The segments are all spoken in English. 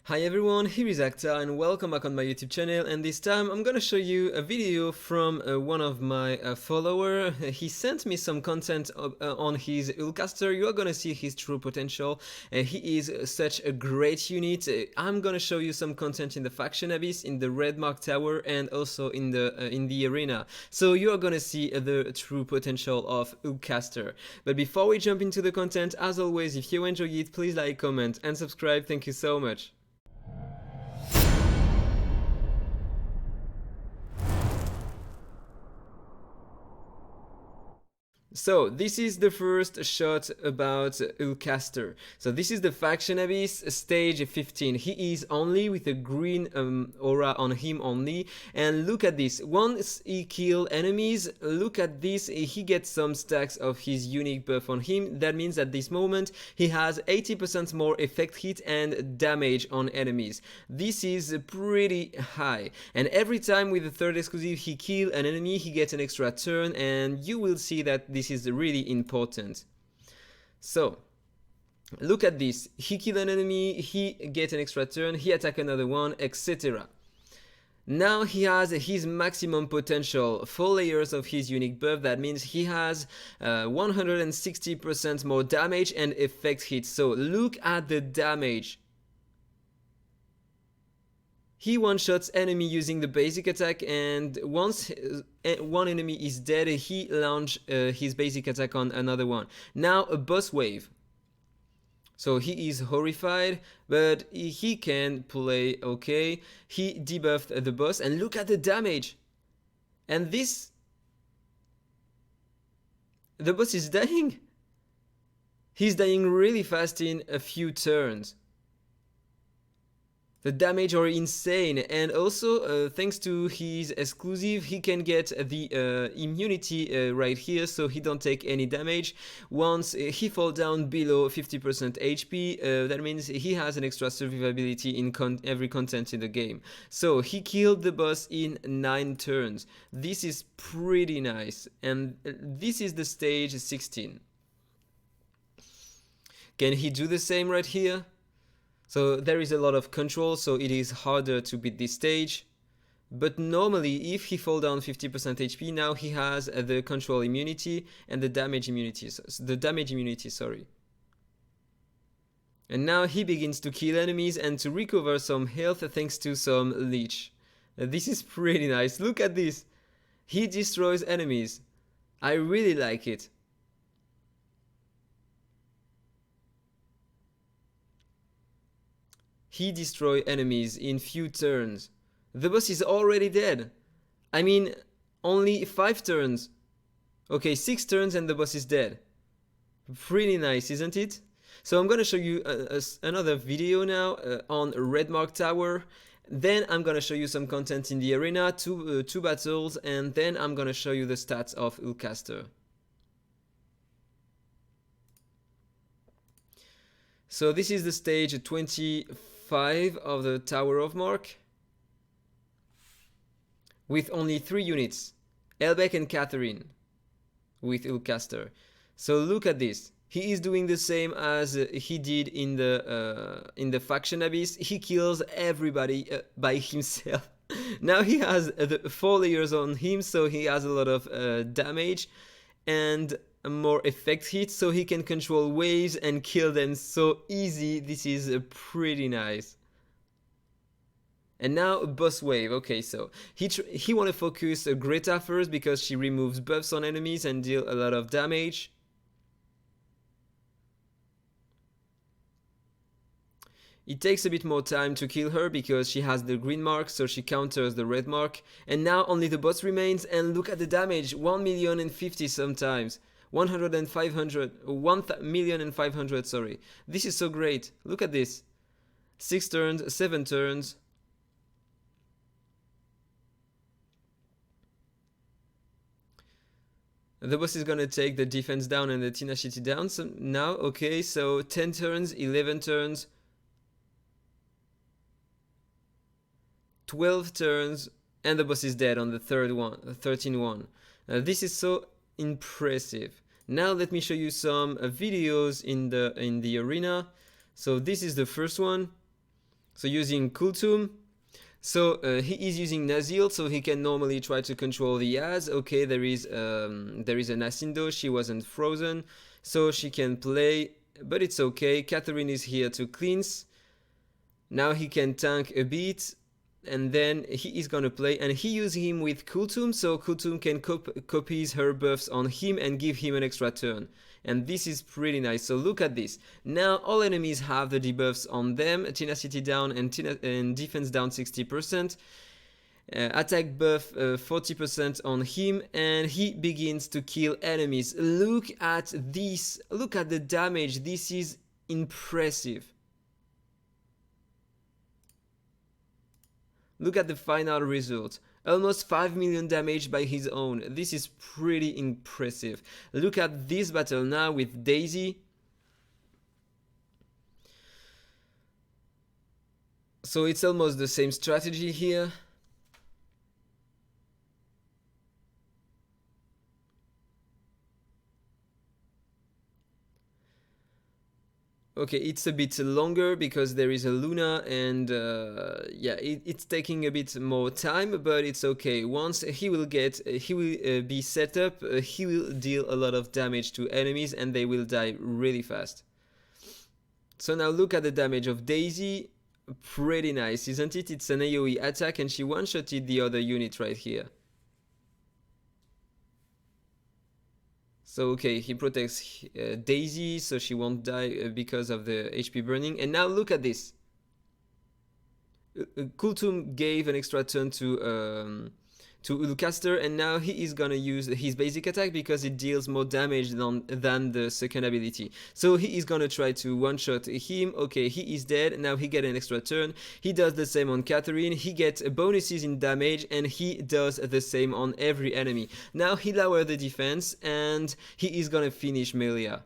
Hi everyone, here is Acta and welcome back on my YouTube channel, and this time I'm gonna show you a video from one of my follower. He sent me some content on his Ulcaster. You are gonna see his true potential. He is such a great unit. I'm gonna show you some content in the Faction Abyss, in the Red Mark Tower, and also in the arena. So you are gonna see the true potential of Ulcaster. But before we jump into the content, as always, if you enjoy it, please like, comment and subscribe. Thank you so much. So this is the first shot about Ulcaster. So this is the Faction Abyss stage 15. He is only with a green aura on him only. And look at this. Once he kills enemies, look at this. He gets some stacks of his unique buff on him. That means at this moment he has 80% more effect hit and damage on enemies. This is pretty high. And every time with the third exclusive he kills an enemy, he gets an extra turn, and you will see that this is really important. So look at this. He kills an enemy, he gets an extra turn, he attacks another one, etc. Now he has his maximum potential, 4 layers of his unique buff. That means he has 160% more damage and effect hit. So look at the damage. He one-shots enemy using the basic attack, and once one enemy is dead, he launches his basic attack on another one. Now a boss wave. So he is horrified, but he can play okay. He debuffed the boss, and look at the damage. And this... the boss is dying. He's dying really fast in a few turns. The damage are insane, and also thanks to his exclusive he can get the immunity right here, so he don't take any damage. Once he falls down below 50% HP, that means he has an extra survivability in every content in the game. So he killed the boss in 9 turns. This is pretty nice, and this is the stage 16. Can he do the same right here? So there is a lot of control, so it is harder to beat this stage. But normally, if he falls down 50% HP, now he has the control immunity and the damage immunity. Sorry. And now he begins to kill enemies and to recover some health thanks to some leech. This is pretty nice. Look at this. He destroys enemies. I really like it. He destroys enemies in few turns. The boss is already dead. I mean, only 5 turns. Okay, 6 turns and the boss is dead. Pretty nice, isn't it? So I'm gonna show you another video now on Red Mark Tower. Then I'm gonna show you some content in the arena, two battles, and then I'm gonna show you the stats of Ulcaster. So this is the stage 25 of the Tower of Mark, with only 3 units, Elbeck and Catherine, with Ulcaster. So look at this. He is doing the same as he did in the Faction Abyss. He kills everybody by himself. Now he has the 4 layers on him, so he has a lot of damage and more effect hit, so he can control waves and kill them so easy. This is pretty nice. And now boss wave. Okay, so he want to focus Greta first because she removes buffs on enemies and deal a lot of damage. It takes a bit more time to kill her because she has the green mark, so she counters the red mark. And now only the boss remains, and look at the damage, 1,050,000 sometimes. 100 and 500, 1,500,000, sorry. This is so great. Look at this. 6 turns, 7 turns. The boss is gonna take the defense down and the tenacity down. So now, okay, so 10 turns, 11 turns, 12 turns, and the boss is dead on the 13th one. This is so impressive. Now let me show you some videos in the arena. So this is the first one. So using Kultum. So he is using Nazil, so he can normally try to control the Yaz. Okay, there is an Asindo, she wasn't frozen, so she can play, but it's okay. Catherine is here to cleanse. Now he can tank a bit, and then he is gonna play, and he uses him with Kultum, so Kultum can copies her buffs on him and give him an extra turn. And this is pretty nice. So look at this. Now all enemies have the debuffs on them, tenacity down and defense down 60%. Attack buff 40% on him, and he begins to kill enemies. Look at this. Look at the damage. This is impressive. Look at the final result. Almost 5 million damage by his own. This is pretty impressive. Look at this battle now with Daisy. So it's almost the same strategy here. Okay, it's a bit longer because there is a Luna, and yeah, it's taking a bit more time, but it's okay. Once he will be set up, he will deal a lot of damage to enemies and they will die really fast. So now look at the damage of Daisy. Pretty nice, isn't it? It's an AoE attack and she one-shotted the other unit right here. So okay, he protects Daisy, so she won't die because of the HP burning. And now look at this. Kultum gave an extra turn to Ulcaster, and now he is gonna use his basic attack because it deals more damage than the second ability. So he is gonna try to one-shot him. Okay, he is dead. Now he gets an extra turn. He does the same on Catherine. He gets bonuses in damage, and he does the same on every enemy. Now he lowers the defense, and he is gonna finish Melia.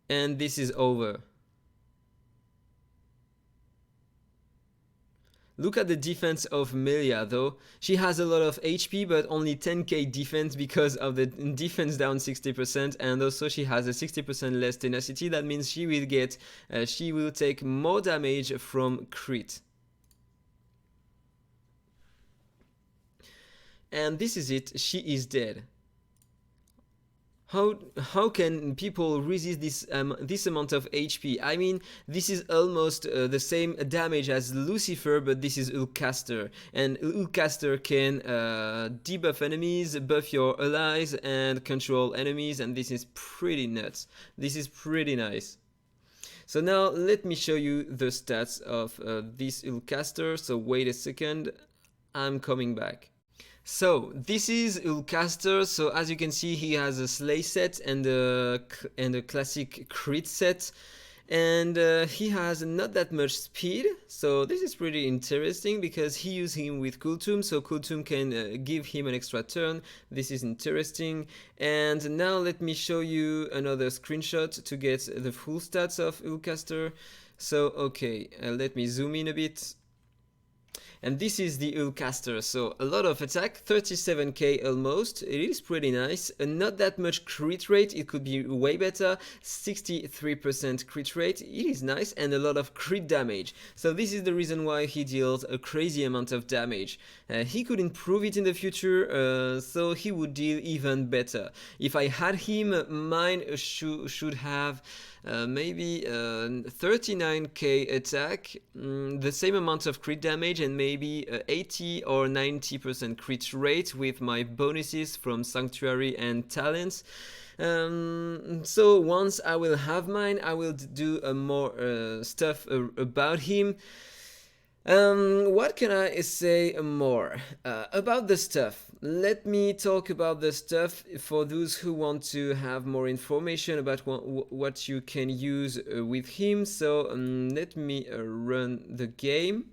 And this is over. Look at the defense of Melia though. She has a lot of HP but only 10k defense because of the defense down 60%, and also she has a 60% less tenacity. That means she will take more damage from crit. And this is it, she is dead. How can people resist this amount of HP? I mean, this is almost the same damage as Lucifer, but this is Ulcaster, and Ulcaster can debuff enemies, buff your allies, and control enemies, and this is pretty nuts. This is pretty nice. So now let me show you the stats of this Ulcaster. So wait a second, I'm coming back. So this is Ulcaster. So as you can see, he has a Slay set and a classic crit set, and he has not that much speed. So this is pretty interesting because he used him with Kultum, so Kultum can give him an extra turn. This is interesting. And now let me show you another screenshot to get the full stats of Ulcaster. So okay, let me zoom in a bit. And this is the Ulcaster, so a lot of attack, 37k almost, it is pretty nice, not that much crit rate, it could be way better, 63% crit rate, it is nice, and a lot of crit damage. So this is the reason why he deals a crazy amount of damage. He could improve it in the future, so he would deal even better. If I had him, mine should have maybe 39k attack, the same amount of crit damage, and maybe 80 or 90% crit rate with my bonuses from Sanctuary and Talents. So once I will have mine, I will do more stuff about him. What can I say more about the stuff? Let me talk about the stuff for those who want to have more information about what you can use with him. So let me run the game.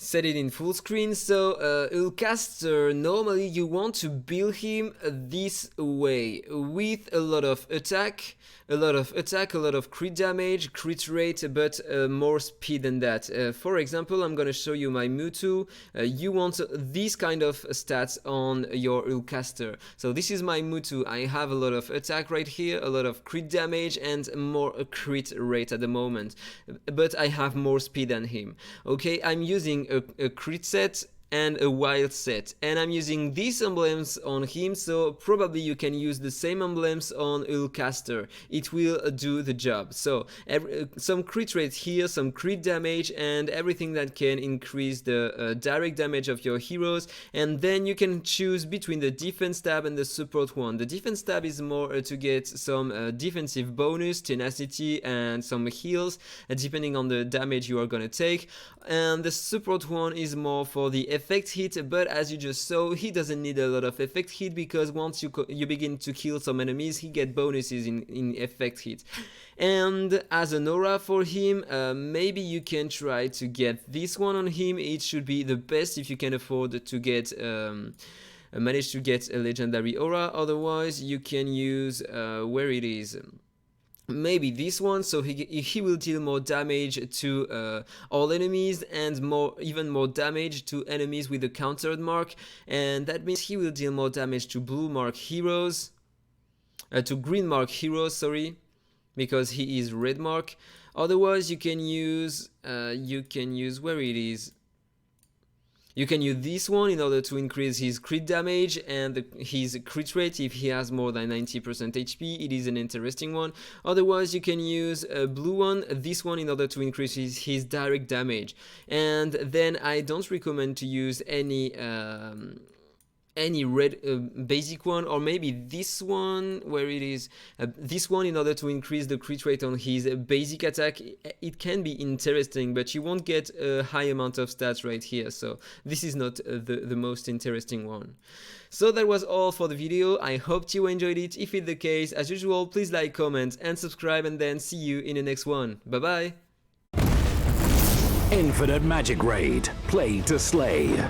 set it in full screen. So Ulcaster, normally you want to build him this way, with a lot of attack, a lot of crit damage, crit rate, but more speed than that. For example, I'm gonna show you my Mewtwo. You want these kind of stats on your Ulcaster. So this is my Mewtwo. I have a lot of attack right here, a lot of crit damage, and more crit rate at the moment, but I have more speed than him. Okay, I'm using a crit set and a wild set, and I'm using these emblems on him, so probably you can use the same emblems on Ulcaster. It will do the job. So some crit rate here, some crit damage, and everything that can increase the direct damage of your heroes. And then you can choose between the defense tab and the support one. The defense tab is more to get some defensive bonus, tenacity, and some heals depending on the damage you are gonna take, and the support one is more for the effect hit, but as you just saw, he doesn't need a lot of effect hit, because once you begin to kill some enemies, he get bonuses in effect hit. And as an aura for him, maybe you can try to get this one on him. It should be the best if you can afford to get manage to get a legendary aura. Otherwise you can use where it is, maybe this one, so he will deal more damage to all enemies, and even more damage to enemies with a countered mark, and that means he will deal more damage to blue mark heroes, to green mark heroes, sorry, because he is red mark. Otherwise you can use where it is, you can use this one in order to increase his crit damage and his crit rate if he has more than 90% HP. It is an interesting one. Otherwise you can use a blue one, this one, in order to increase his direct damage. And then I don't recommend to use any red basic one, or maybe this one, where it is, this one, in order to increase the crit rate on his basic attack. It can be interesting, but you won't get a high amount of stats right here, so this is not the most interesting one. So that was all for the video. I hope you enjoyed it. If it's the case, as usual, please like, comment, and subscribe, and then see you in the next one. Bye bye. Infinite Magicraid. Play to slay.